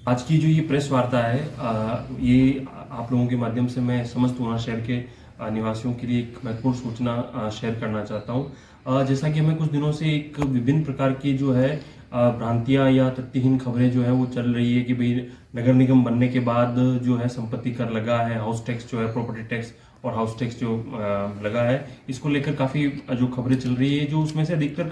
आज की जो ये प्रेस वार्ता है ये आप लोगों के माध्यम से मैं समस्त ऊना शहर के निवासियों के लिए एक महत्वपूर्ण सूचना शेयर करना चाहता हूँ। जैसा कि हमें कुछ दिनों से एक विभिन्न प्रकार की जो है भ्रांतियां या तथ्यहीन खबरें जो है वो चल रही है कि भाई नगर निगम बनने के बाद जो है संपत्ति कर लगा है, हाउस टैक्स जो है, प्रॉपर्टी टैक्स और हाउस टैक्स जो लगा है, इसको लेकर काफ़ी जो खबरें चल रही है, जो उसमें से अधिकतर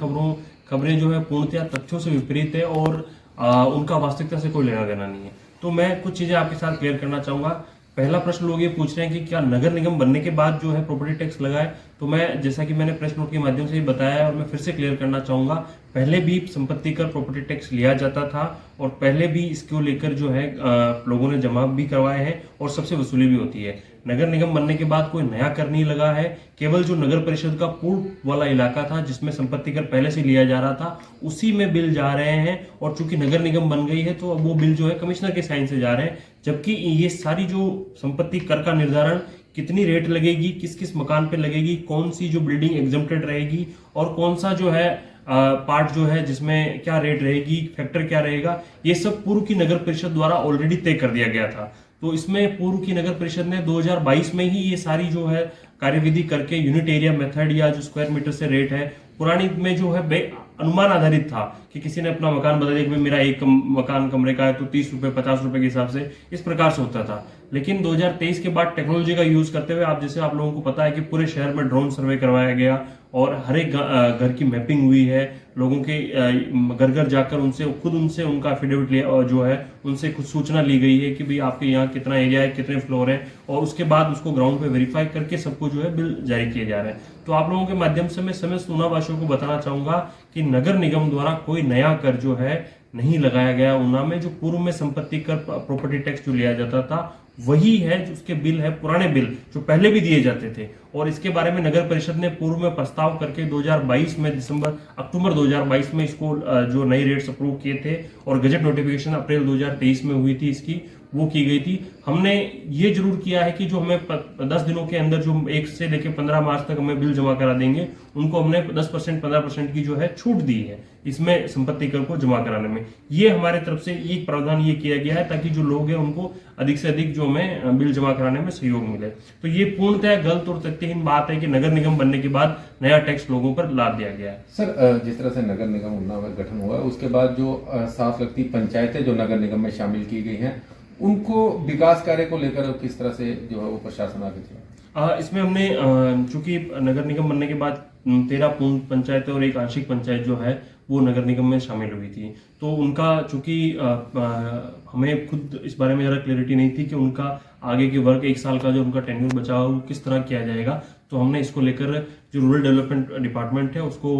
खबरें जो है पूर्णतया तथ्यों से विपरीत है और उनका वास्तविकता से कोई लेना देना नहीं है। तो मैं कुछ चीज़ें आपके साथ क्लियर करना चाहूँगा। पहला प्रश्न लोग ये पूछ रहे हैं कि क्या नगर निगम बनने के बाद जो है प्रॉपर्टी टैक्स लगा है? तो मैं, जैसा कि मैंने प्रेस नोट के माध्यम से ही बताया है और मैं फिर से क्लियर करना चाहूँगा, पहले भी संपत्ति कर प्रॉपर्टी टैक्स लिया जाता था और पहले भी इसको लेकर जो है लोगों ने जमा भी करवाए हैं और सबसे वसूली भी होती है। नगर निगम बनने के बाद कोई नया कर नहीं लगा है, केवल जो नगर परिषद का पूर्व वाला इलाका था जिसमें संपत्ति कर पहले से लिया जा रहा था, उसी में बिल जा रहे हैं और चूंकि नगर निगम बन गई है तो अब वो बिल जो है कमिश्नर के साइन से जा रहे हैं। जबकि ये सारी जो संपत्ति कर का निर्धारण, कितनी रेट लगेगी, किस किस मकान पे लगेगी, कौन सी जो बिल्डिंग एग्जम्प्टेड रहेगी और कौन सा जो है पार्ट जो है जिसमें क्या रेट रहेगी, फैक्टर क्या रहेगा, ये सब पूर्व की नगर परिषद द्वारा ऑलरेडी तय कर दिया गया था। तो इसमें पूर्व की नगर परिषद ने 2022 में ही ये सारी जो है कार्यविधि करके यूनिट एरिया मेथड या जो स्क्वायर मीटर से रेट है, पुरानी में जो है अनुमान आधारित था कि किसी ने अपना मकान बता दिया कि मेरा एक मकान कमरे का है तो 30 रुपए 50 रुपए के हिसाब से इस प्रकार से होता था। लेकिन 2023 के बाद टेक्नोलॉजी का यूज करते हुए आप लोगों को पता है कि पूरे शहर में ड्रोन सर्वे करवाया गया और हर एक घर की मैपिंग हुई है, लोगों के घर घर जाकर उनसे उनका एफिडेविट लिया जो है, उनसे कुछ सूचना ली गई है कि भाई आपके यहाँ कितना एरिया है, कितने फ्लोर है, और उसके बाद उसको ग्राउंड पे वेरीफाई करके सबको जो है बिल जारी किए जा रहे हैं। तो आप लोगों के माध्यम से मैं समस्त ऊना वासियों को बताना चाहूंगा कि नगर निगम द्वारा कोई नया कर जो है नहीं लगाया गया ऊना में। जो पूर्व में संपत्ति कर प्रॉपर्टी टैक्स जो लिया जाता था वही है, जो उसके बिल है, पुराने बिल जो पहले भी दिए जाते थे। और इसके बारे में नगर परिषद ने पूर्व में प्रस्ताव करके 2022 में अक्टूबर 2022 में इसको जो नई रेट्स अप्रूव किए थे और गजट नोटिफिकेशन अप्रैल 2023 में हुई थी इसकी, वो की गई थी। हमने ये जरूर किया है कि जो हमें 10 दिनों के अंदर जो 1 से लेकर 15 मार्च तक हमें बिल जमा करा देंगे, उनको हमने 10% 15% की जो है छूट दी है इसमें संपत्ति कर को जमा कराने में। ये हमारे तरफ से एक प्रावधान ये किया गया है ताकि जो लोग हैं उनको अधिक से अधिक जो हमें बिल जमा कराने में सहयोग मिले। तो ये पूर्णतः गलत और तथ्यहीन बात है कि नगर निगम बनने के बाद नया टैक्स लोगों पर लाद दिया गया है। सर, जिस तरह से नगर निगम उन्ना में गठन हुआ है उसके बाद जो 7 लगती पंचायतें जो नगर निगम में शामिल की गई हैं, उनको विकास कार्य को लेकर किस तरह से जो है वो प्रशासन आगे चला? इसमें हमने चूंकि नगर निगम बनने के बाद 13 पूर्ण पंचायतें और एक आंशिक पंचायत जो है वो नगर निगम में शामिल हुई थी, तो उनका चूंकि हमें खुद इस बारे में ज़रा क्लैरिटी नहीं थी कि उनका आगे के वर्क 1 साल का जो उनका टेन्योर बचा हुआ वो किस तरह किया जाएगा। तो हमने इसको लेकर जो रूरल डेवलपमेंट डिपार्टमेंट है उसको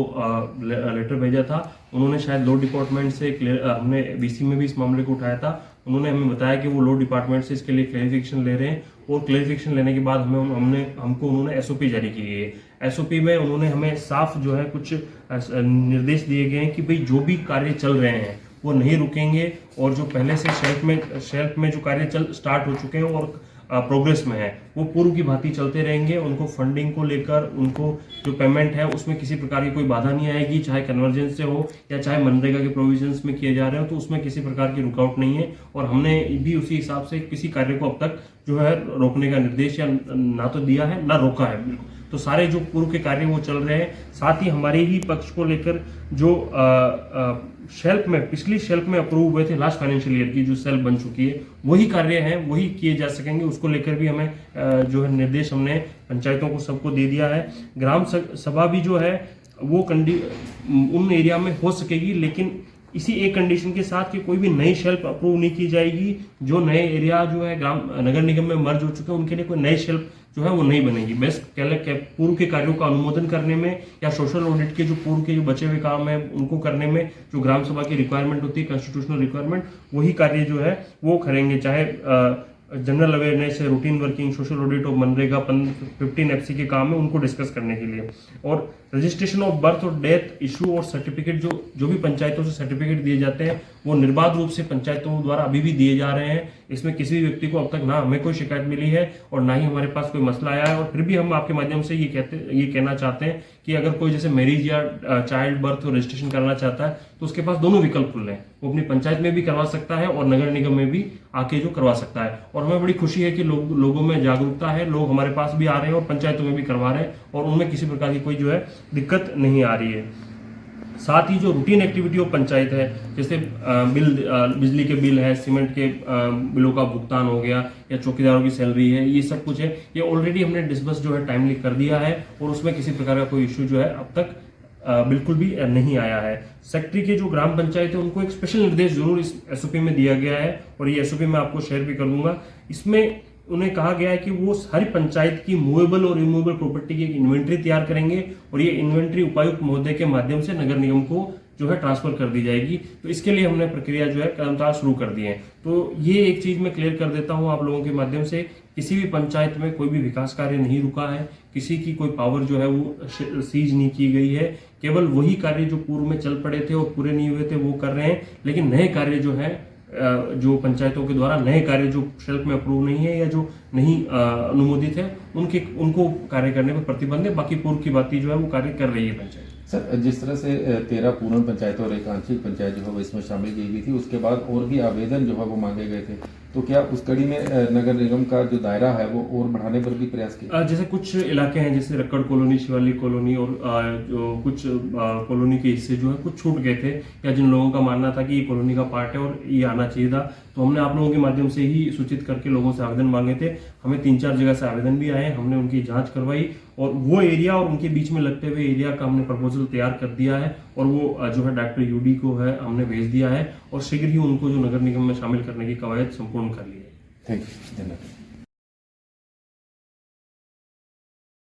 लेटर भेजा था। उन्होंने शायद लॉ डिपार्टमेंट से हमने बीसी में भी इस मामले को उठाया था, उन्होंने हमें बताया कि वो लॉ डिपार्टमेंट से इसके लिए क्लैरिफिकेशन ले रहे हैं और क्लैरिफिकेशन लेने के बाद हमको उन्होंने एसओपी जारी की है। एसओपी में उन्होंने हमें साफ जो है कुछ निर्देश दिए गए हैं कि भाई जो भी कार्य चल रहे हैं वो नहीं रुकेंगे और जो पहले से शेल्फ में जो कार्य स्टार्ट हो चुके हैं और प्रोग्रेस में है वो पूर्व की भांति चलते रहेंगे। उनको फंडिंग को लेकर उनको जो पेमेंट है उसमें किसी प्रकार की कोई बाधा नहीं आएगी, चाहे कन्वर्जेंस से हो या चाहे मनरेगा के प्रोविजंस में किए जा रहे हो, तो उसमें किसी प्रकार की रुकावट नहीं है। और हमने भी उसी हिसाब से किसी कार्य को अब तक जो है रोकने का निर्देश या ना तो दिया है ना रोका है। बिल्कुल, तो सारे जो पूर्व के कार्य वो चल रहे हैं। साथ ही हमारे ही पक्ष को लेकर जो शेल्फ में पिछली शेल्फ में अप्रूव हुए थे लास्ट फाइनेंशियल ईयर की जो शेल्फ बन चुकी है, वही कार्य हैं वही किए जा सकेंगे। उसको लेकर भी हमें जो है निर्देश हमने पंचायतों को सबको दे दिया है। ग्राम सभा भी जो है वो उन एरिया में हो सकेगी, लेकिन इसी एक कंडीशन के साथ कि कोई भी नई शेल्फ अप्रूव नहीं की जाएगी। जो नए एरिया जो है नगर निगम में मर्ज हो चुके हैं उनके लिए कोई नई शेल्फ जो है वो नहीं बनेगी। बेस्ट पूर्व के कार्यों का अनुमोदन करने में या सोशल ऑडिट के जो पूर्व के जो बचे हुए काम है उनको करने में जो ग्राम सभा की रिक्वायरमेंट होती है, कॉन्स्टिट्यूशनल रिक्वायरमेंट, वही कार्य जो है वो करेंगे। चाहे जनरल अवेयरनेस है, रूटीन वर्किंग, सोशल ऑडिट और मनरेगा 15 एफसी के काम है उनको डिस्कस करने के लिए। और रजिस्ट्रेशन ऑफ बर्थ और डेथ इशू और सर्टिफिकेट जो भी पंचायतों से सर्टिफिकेट दिए जाते हैं वो निर्बाध रूप से पंचायतों द्वारा अभी भी दिए जा रहे हैं। इसमें किसी भी व्यक्ति को अब तक ना हमें कोई शिकायत मिली है और ना ही हमारे पास कोई मसला आया है। और फिर भी हम आपके माध्यम से ये कहना चाहते हैं कि अगर कोई जैसे मैरिज या चाइल्ड बर्थ रजिस्ट्रेशन करना चाहता है तो उसके पास दोनों विकल्प खुले हैं। वो अपनी पंचायत में भी करवा सकता है और नगर निगम में भी आके जो करवा सकता है। और हमें बड़ी खुशी है कि लोगों में जागरूकता है, लोग हमारे पास भी आ रहे हैं और पंचायतों में भी करवा रहे हैं और उनमें किसी प्रकार की कोई जो है दिक्कत नहीं आ रही है। साथ ही जो रूटीन एक्टिविटी ऑफ पंचायत है, जैसे बिजली के बिल है, सीमेंट के बिलों का भुगतान हो गया या चौकीदारों की सैलरी है, ये सब कुछ है, ये ऑलरेडी हमने डिस्बर्स जो है टाइमली कर दिया है और उसमें किसी प्रकार का कोई इश्यू जो है अब तक बिल्कुल भी नहीं आया है। सेक्रेटरी के जो ग्राम पंचायत है उनको एक स्पेशल निर्देश जरूर इस एसओपी में दिया गया है और ये एसओपी मैं आपको शेयर भी कर दूंगा। इसमें उन्हें कहा गया है कि वो सारी पंचायत की मूवेबल और रिमूवेबल प्रॉपर्टी की एक इन्वेंट्री तैयार करेंगे और ये इन्वेंट्री उपायुक्त महोदय के माध्यम से नगर निगम को जो है ट्रांसफर कर दी जाएगी। तो इसके लिए हमने प्रक्रिया जो है कदमतार शुरू कर दी है। तो ये एक चीज मैं क्लियर कर देता हूं आप लोगों के माध्यम से, किसी भी पंचायत में कोई भी विकास कार्य नहीं रुका है, किसी की कोई पावर जो है वो सीज नहीं की गई है। केवल वही कार्य जो पूर्व में चल पड़े थे और पूरे नहीं हुए थे वो कर रहे हैं, लेकिन नए कार्य जो है जो पंचायतों के द्वारा नए कार्य जो शेल्फ में अप्रूव नहीं है या जो नहीं अनुमोदित है उनको कार्य करने पर प्रतिबंध है। बाकी पूर्व की बातें जो है वो कार्य कर रही है पंचायत। सर, जिस तरह से 13 पूर्ण पंचायत और एक आंशिक पंचायत जो है वो इसमें शामिल की गई थी, उसके बाद और भी आवेदन जो है वो मांगे गए थे, तो क्या उस कड़ी में नगर निगम का जो दायरा है वो और बढ़ाने पर भी प्रयास किया? जैसे कुछ इलाके हैं जैसे रक्कड़ कॉलोनी, शिवालिक कॉलोनी और जो कुछ कॉलोनी के हिस्से जो है कुछ छूट गए थे या जिन लोगों का मानना था कि ये कॉलोनी का पार्ट है और ये आना चाहिए था, तो हमने आप लोगों के माध्यम से ही सूचित करके लोगों से आवेदन मांगे थे। हमें 3-4 जगह से आवेदन भी आए, हमने उनकी जांच करवाई और वो एरिया और उनके बीच में लगते हुए एरिया का हमने प्रपोजल तैयार कर दिया है और वो जो है डायरेक्टर यूडी को है हमने भेज दिया है और शीघ्र ही उनको जो नगर निगम में शामिल करने की कवायद संपूर्ण कर ली है। थैंक यू, धन्यवाद।